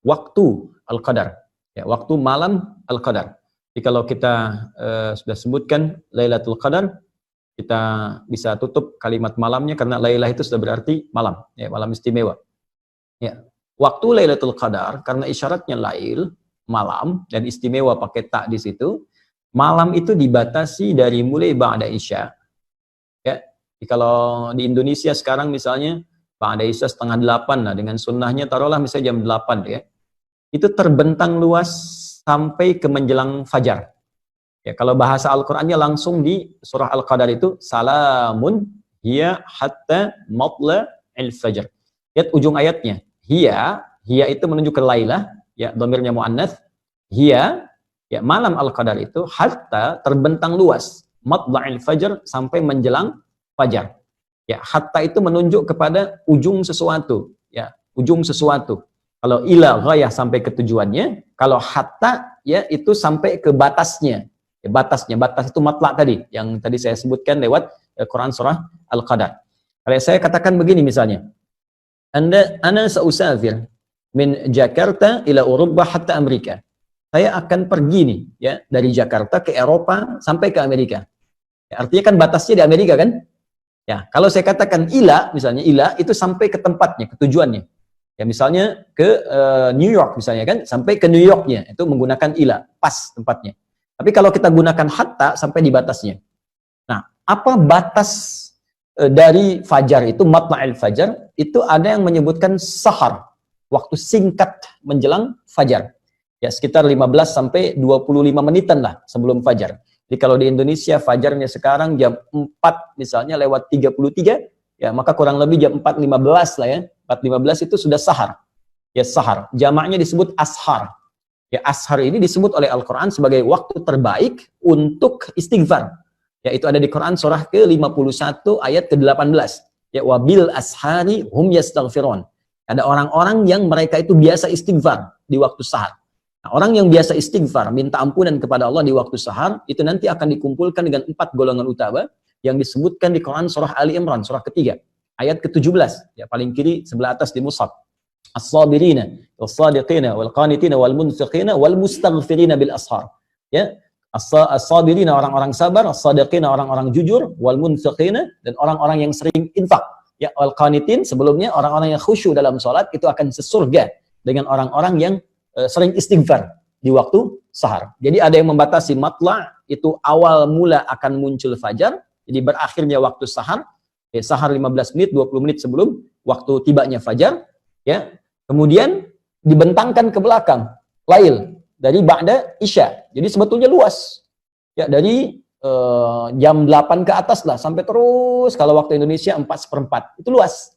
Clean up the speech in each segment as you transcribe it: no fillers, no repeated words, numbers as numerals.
waktu Al-Qadar. Ya, waktu malam Al-Qadar. Jadi kalau kita sudah sebutkan Lailatul Qadar, kita bisa tutup kalimat malamnya karena Lailah itu sudah berarti malam, ya, malam istimewa. Ya. Waktu Lailatul Qadar karena isyaratnya lail, malam, dan istimewa pakai tak di situ. Malam itu dibatasi dari mulai ba'da isya. Ya. Jadi kalau di Indonesia sekarang misalnya ba'da isya 7:30, nah dengan sunnahnya taruhlah misalnya jam 8 ya. Itu terbentang luas sampai ke menjelang fajar. Ya, kalau bahasa Al-Qur'annya langsung di surah Al-Qadar itu salamun hiya hatta matla'il fajr. Lihat ujung ayatnya. Hiya itu menunjuk ke Lailah, ya, dhamirnya muannats. Hiya, ya, malam Al-Qadar itu hatta terbentang luas, matla'il fajr sampai menjelang fajar. Ya, hatta itu menunjuk kepada ujung sesuatu, ya, ujung sesuatu. Kalau ila ghayah sampai ke tujuannya, kalau hatta ya itu sampai ke batasnya. Ya, batas itu matla' tadi yang tadi saya sebutkan lewat Quran surah Al-Qadar. Kalau saya katakan begini misalnya, ana sausafir min Jakarta ila Eropa hatta Amerika. Saya akan pergi nih ya dari Jakarta ke Eropa sampai ke Amerika. Ya, artinya kan batasnya di Amerika kan? Ya, kalau saya katakan ila misalnya, ila itu sampai ke tempatnya, ke tujuannya. Ya misalnya ke New York misalnya kan, sampai ke New Yorknya itu menggunakan ila, pas tempatnya. Tapi kalau kita gunakan hatta sampai di batasnya. Nah, apa batas dari fajar itu, matla'il fajar, itu ada yang menyebutkan sahar, waktu singkat menjelang fajar. Ya, sekitar 15 sampai 25 menitan lah sebelum fajar. Jadi kalau di Indonesia fajarnya sekarang jam 4 misalnya lewat 33, ya maka kurang lebih jam 4.15 lah ya. 4.15 itu sudah sahar. Ya, sahar. Jamaknya disebut ashar. Ya, ashar ini disebut oleh Al-Qur'an sebagai waktu terbaik untuk istighfar. Yaitu ada di Quran surah ke-51 ayat ke-18. Ya, wabil ashari hum yastaghfirun. Ada orang-orang yang mereka itu biasa istighfar di waktu sahar. Nah, orang yang biasa istighfar, minta ampunan kepada Allah di waktu sahar, itu nanti akan dikumpulkan dengan 4 golongan utama yang disebutkan di Quran surah Ali Imran, surah ketiga, ayat ke-17. Ya, paling kiri sebelah atas di mushaf. As-sabirina, was-sadiqina, wal-qanitina, wal-munfiqina, wal-mustaghfirina bil ashar. Ya, as-sabirina orang-orang sabar, as-sadiqina orang-orang jujur, wal-munfiqina dan orang-orang yang sering infak. Ya, wal-qanitin sebelumnya orang-orang yang khusyuk dalam salat itu akan sesurga dengan orang-orang yang sering istighfar di waktu sahar. Jadi ada yang membatasi matla' itu awal mula akan muncul fajar, jadi berakhirnya waktu sahar. Ya, sahar 15 menit, 20 menit sebelum waktu tibanya fajar. Ya, kemudian dibentangkan ke belakang lail dari ba'da isya. Jadi sebetulnya luas. Ya, dari jam 8 ke atas lah sampai terus kalau waktu Indonesia 4/4. Itu luas.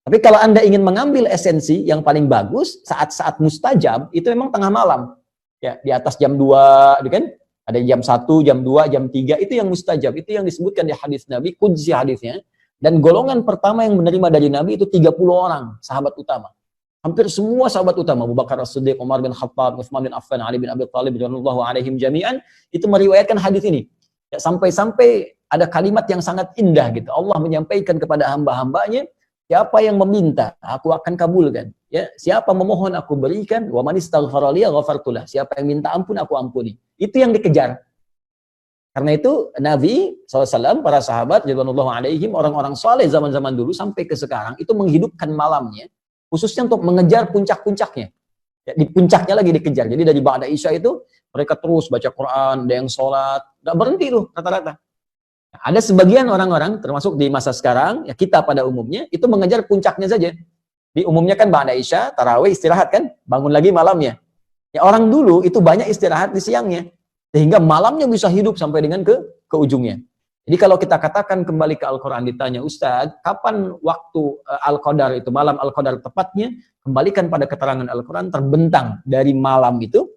Tapi kalau Anda ingin mengambil esensi yang paling bagus, saat-saat mustajab itu memang tengah malam. Ya, di atas jam 2, kan? Ada jam 1, jam 2, jam 3, itu yang mustajab. Itu yang disebutkan di hadis Nabi, qudsi hadisnya. Dan golongan pertama yang menerima dari Nabi itu 30 orang, sahabat utama. Hampir semua sahabat utama, Abu Bakar As-Siddiq, Umar bin Khattab, Utsman bin Affan, Ali bin Abi Thalib, radhiyallahu alaihim jami'an, itu meriwayatkan hadis ini. Ya, sampai-sampai ada kalimat yang sangat indah gitu. Allah menyampaikan kepada hamba-hambanya, siapa yang meminta, aku akan kabulkan. Ya, siapa memohon, aku berikan. Wa man istaghfara li ghafartulah. Siapa yang minta ampun, aku ampuni. Itu yang dikejar. Karena itu Nabi SAW, para sahabat, radhiyallahu alaihim, orang-orang saleh zaman-zaman dulu sampai ke sekarang itu menghidupkan malamnya, khususnya untuk mengejar puncak-puncaknya. Ya, di puncaknya lagi dikejar. Jadi dari ba'da isya itu mereka terus baca Quran, ada yang sholat, nggak berhenti tuh rata-rata. Nah, ada sebagian orang-orang termasuk di masa sekarang, ya kita pada umumnya itu mengejar puncaknya saja. Di umumnya kan ba'da isya, tarawih, istirahat kan, bangun lagi malamnya. Ya, orang dulu itu banyak istirahat di siangnya, sehingga malamnya bisa hidup sampai dengan ke ujungnya. Jadi kalau kita katakan kembali ke Al-Quran, ditanya, Ustadz, kapan waktu Al-Qadar itu, malam Al-Qadar tepatnya, kembalikan pada keterangan Al-Quran, terbentang dari malam itu,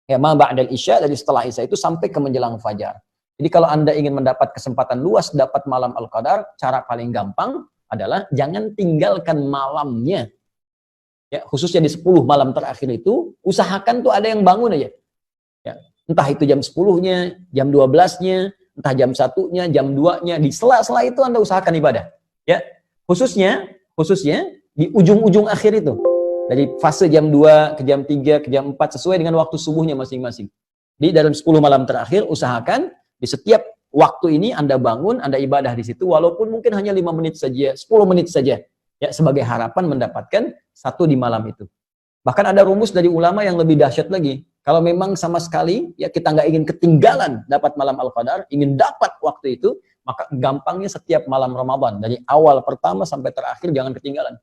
ya ma ba'dal isya, dari setelah isya itu sampai ke menjelang fajar. Jadi kalau Anda ingin mendapat kesempatan luas, dapat malam Al-Qadar, cara paling gampang adalah jangan tinggalkan malamnya. Ya, khususnya di 10 malam terakhir itu, usahakan tuh ada yang bangun aja. Ya, entah itu jam 10-nya, jam 12-nya, entah jam 1-nya, jam 2-nya, di sela-sela itu Anda usahakan ibadah. Ya, khususnya di ujung-ujung akhir itu. Dari fase jam 2 ke jam 3 ke jam 4 sesuai dengan waktu subuhnya masing-masing. Di dalam 10 malam terakhir usahakan di setiap waktu ini Anda bangun, Anda ibadah di situ walaupun mungkin hanya 5 menit saja, 10 menit saja. Ya, sebagai harapan mendapatkan satu di malam itu. Bahkan ada rumus dari ulama yang lebih dahsyat lagi. Kalau memang sama sekali ya kita nggak ingin ketinggalan dapat malam Al-Qadar, ingin dapat waktu itu, maka gampangnya setiap malam Ramadan dari awal pertama sampai terakhir jangan ketinggalan.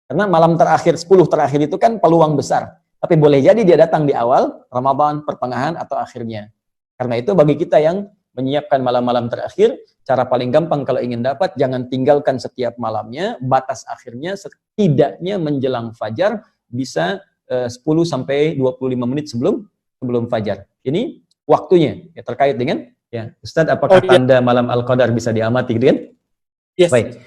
Karena malam terakhir 10 terakhir itu kan peluang besar. Tapi boleh jadi dia datang di awal Ramadan, pertengahan atau akhirnya. Karena itu bagi kita yang menyiapkan malam-malam terakhir, cara paling gampang kalau ingin dapat, jangan tinggalkan setiap malamnya, batas akhirnya setidaknya menjelang fajar, bisa 10 sampai 25 menit sebelum fajar. Ini waktunya, ya, terkait dengan, ya, Ustadz, apakah tanda malam Al-Qadar bisa diamati, gitu kan? Yes. Baik.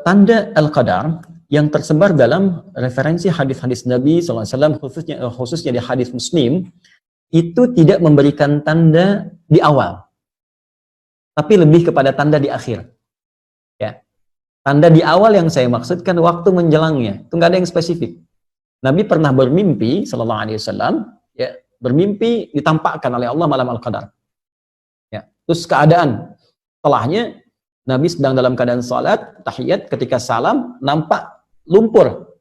Tanda Al-Qadar yang tersebar dalam referensi hadis-hadis Nabi SAW, khususnya di hadis Muslim, itu tidak memberikan tanda di awal, tapi lebih kepada tanda di akhir. Ya, tanda di awal yang saya maksudkan waktu menjelangnya, itu nggak ada yang spesifik. Nabi pernah bermimpi, Sallallahu Alaihi Wasallam, ya, bermimpi ditampakkan oleh Allah malam Al-Qadar. Ya, terus keadaan setelahnya Nabi sedang dalam keadaan salat tahiyat, ketika salam nampak lumpur,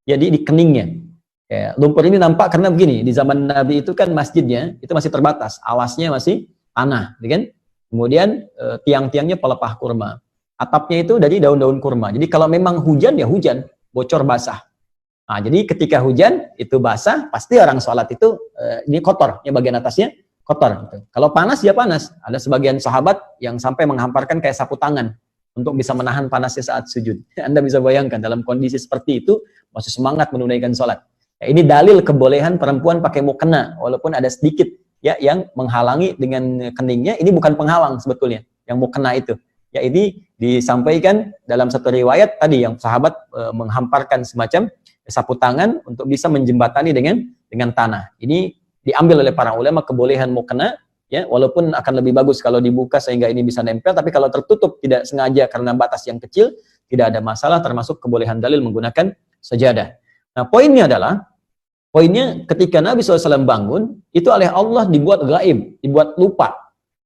jadi di keningnya. Ya, lumpur ini nampak karena begini, di zaman Nabi itu kan masjidnya itu masih terbatas, alasnya masih tanah, kan? Kemudian tiang-tiangnya pelepah kurma, atapnya itu dari daun-daun kurma. Jadi kalau memang hujan ya hujan, bocor basah. Nah, jadi ketika hujan itu basah, pasti orang sholat itu ini kotor, ya bagian atasnya kotor. Gitu. Kalau panas ya panas. Ada sebagian sahabat yang sampai menghamparkan kayak sapu tangan untuk bisa menahan panasnya saat sujud. Anda bisa bayangkan dalam kondisi seperti itu masih semangat menunaikan sholat. Ya, ini dalil kebolehan perempuan pakai mukena, walaupun ada sedikit ya yang menghalangi dengan keningnya. Ini bukan penghalang sebetulnya, yang mukena itu. Ya, ini disampaikan dalam satu riwayat tadi yang sahabat menghamparkan semacam sapu tangan untuk bisa menjembatani dengan tanah. Ini diambil oleh para ulama kebolehan mukena, ya, walaupun akan lebih bagus kalau dibuka sehingga ini bisa nempel, tapi kalau tertutup tidak sengaja karena batas yang kecil, tidak ada masalah, termasuk kebolehan dalil menggunakan sajadah. Nah, poinnya ketika Nabi SAW bangun, itu oleh Allah dibuat gaib, dibuat lupa.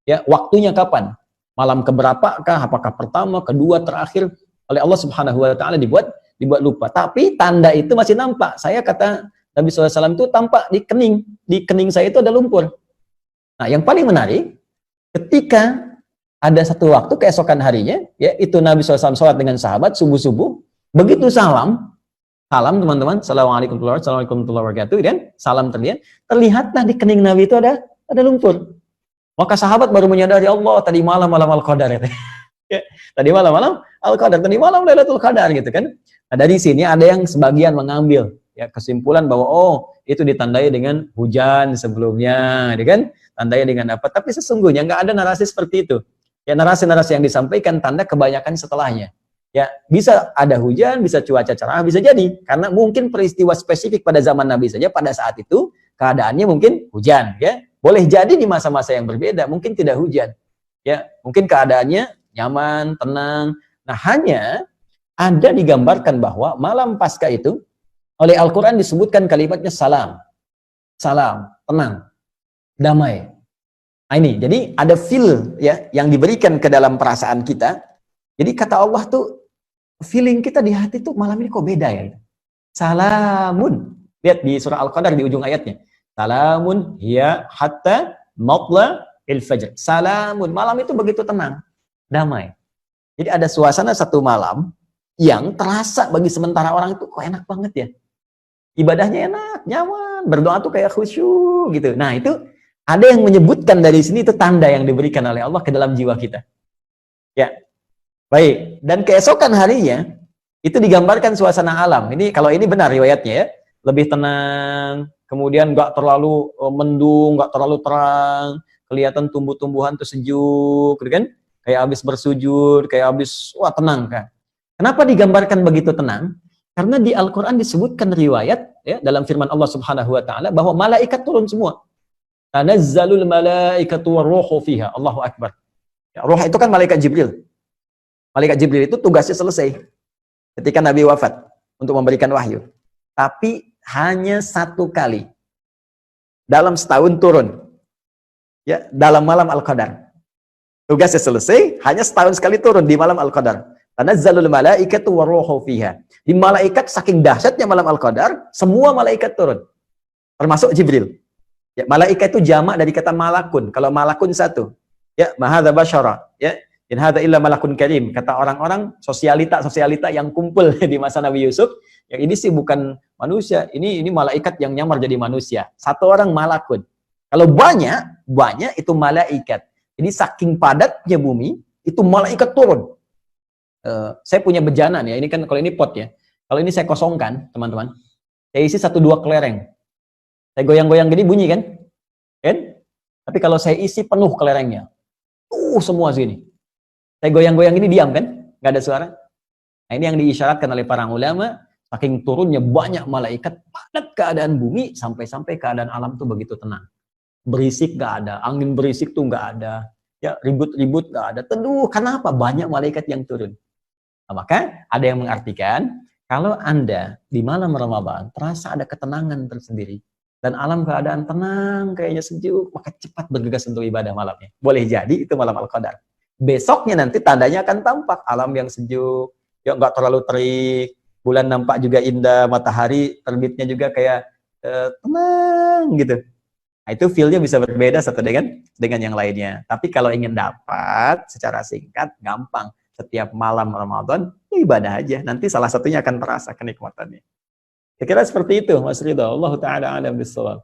Ya, waktunya kapan? Malam keberapakah? Apakah pertama, kedua, terakhir? Oleh Allah Subhanahu wa taala dibuat lupa. Tapi tanda itu masih nampak. Saya kata Nabi SAW itu tampak di kening saya itu ada lumpur. Nah, yang paling menarik, ketika ada satu waktu keesokan harinya, ya, itu Nabi SAW sholat dengan sahabat subuh-subuh, begitu salam teman-teman, assalamualaikum warahmatullahi wabarakatuh, dan salam terlihatlah di kening Nabi itu ada lumpur. Maka sahabat baru menyadari, Allah, tadi malam Al-Qadar. Ya, tadi malam Al-Qadar, tadi malam Lailatul Qadar, gitu kan. Nah, dari sini ada yang sebagian mengambil ya kesimpulan bahwa itu ditandai dengan hujan sebelumnya, gitu kan? Tandai dengan apa? Tapi sesungguhnya nggak ada narasi seperti itu. Ya, narasi-narasi yang disampaikan tanda kebanyakan setelahnya. Ya, bisa ada hujan, bisa cuaca cerah, bisa jadi karena mungkin peristiwa spesifik pada zaman Nabi saja pada saat itu keadaannya mungkin hujan, ya. Boleh jadi di masa-masa yang berbeda mungkin tidak hujan. Ya, mungkin keadaannya nyaman, tenang. Nah, hanya ada digambarkan bahwa malam Paskah itu oleh Al-Qur'an disebutkan kalimatnya salam. Salam, tenang, damai. Nah, ini, jadi ada feel ya yang diberikan ke dalam perasaan kita. Jadi kata Allah tuh, feeling kita di hati tuh malam ini kok beda ya. Salamun. Lihat di surah Al-Qadar di ujung ayatnya. Salamun hiya hatta matla'il fajr. Salamun. Malam itu begitu tenang, damai. Jadi ada suasana satu malam yang terasa bagi sementara orang itu kok enak banget ya. Ibadahnya enak, nyaman, berdoa tuh kayak khusyuk gitu. Nah, itu ada yang menyebutkan dari sini itu tanda yang diberikan oleh Allah ke dalam jiwa kita. Ya. Baik, dan keesokan harinya itu digambarkan suasana alam. Ini kalau ini benar riwayatnya ya, lebih tenang, kemudian nggak terlalu mendung, nggak terlalu terang, kelihatan tumbuh-tumbuhan tuh sejuk, gitu kan? Kayak habis bersujud, kayak habis tenang kan. Kenapa digambarkan begitu tenang? Karena di Al-Qur'an disebutkan riwayat ya dalam firman Allah Subhanahu wa taala bahwa malaikat turun semua. Tanazzalul malaikatu warruhu fiha. Allahu akbar. Ya, ruh itu kan malaikat Jibril. Malaikat Jibril itu tugasnya selesai ketika Nabi wafat. untuk memberikan wahyu. Tapi hanya 1 kali dalam setahun turun. Ya, dalam malam Al-Qadar. Tugasnya selesai, hanya setahun sekali turun di malam Al-Qadar. Tanazzalul malaikatu waruhu fiha. Di malaikat saking dahsyatnya malam Al-Qadar, semua malaikat turun. Termasuk Jibril. Ya, malaikat itu jamak dari kata malakun. Kalau malakun satu. Ya, mahadza basyara. Ya, in hadza illa malakun karim. Kata orang-orang sosialita yang kumpul di masa Nabi Yusuf, yang ini sih bukan manusia, ini malaikat yang nyamar jadi manusia. Satu orang malakun. Kalau banyak itu malaikat. Jadi saking padatnya bumi, itu malaikat turun. Saya punya bejana nih, ini kan kalau ini pot ya. Kalau ini saya kosongkan, teman-teman. Saya isi 1-2 kelereng. Saya goyang-goyang gini bunyi kan? Kan? Tapi kalau saya isi penuh kelerengnya. Semua sini. Saya goyang-goyang ini diam kan? Nggak ada suara. Nah, ini yang diisyaratkan oleh para ulama, saking turunnya banyak malaikat, padat keadaan bumi, sampai-sampai keadaan alam tuh begitu tenang. Berisik nggak ada, angin berisik tuh nggak ada, ya ribut-ribut nggak ada. Teduh, kenapa? Banyak malaikat yang turun. Nah, maka ada yang mengartikan, kalau Anda di malam Ramadan terasa ada ketenangan tersendiri, dan alam keadaan tenang, kayaknya sejuk, maka cepat bergegas untuk ibadah malamnya. Boleh jadi itu malam Al-Qadar. Besoknya nanti tandanya akan tampak alam yang sejuk, ya nggak terlalu terik, bulan nampak juga indah, matahari terbitnya juga kayak tenang gitu. Nah, itu feel-nya bisa berbeda satu dengan yang lainnya. Tapi kalau ingin dapat secara singkat, gampang. Setiap malam Ramadan, ya ibadah aja. Nanti salah satunya akan terasa kenikmatannya. Saya kira seperti itu, Mas Ridho. Allah Ta'ala alam bisawab.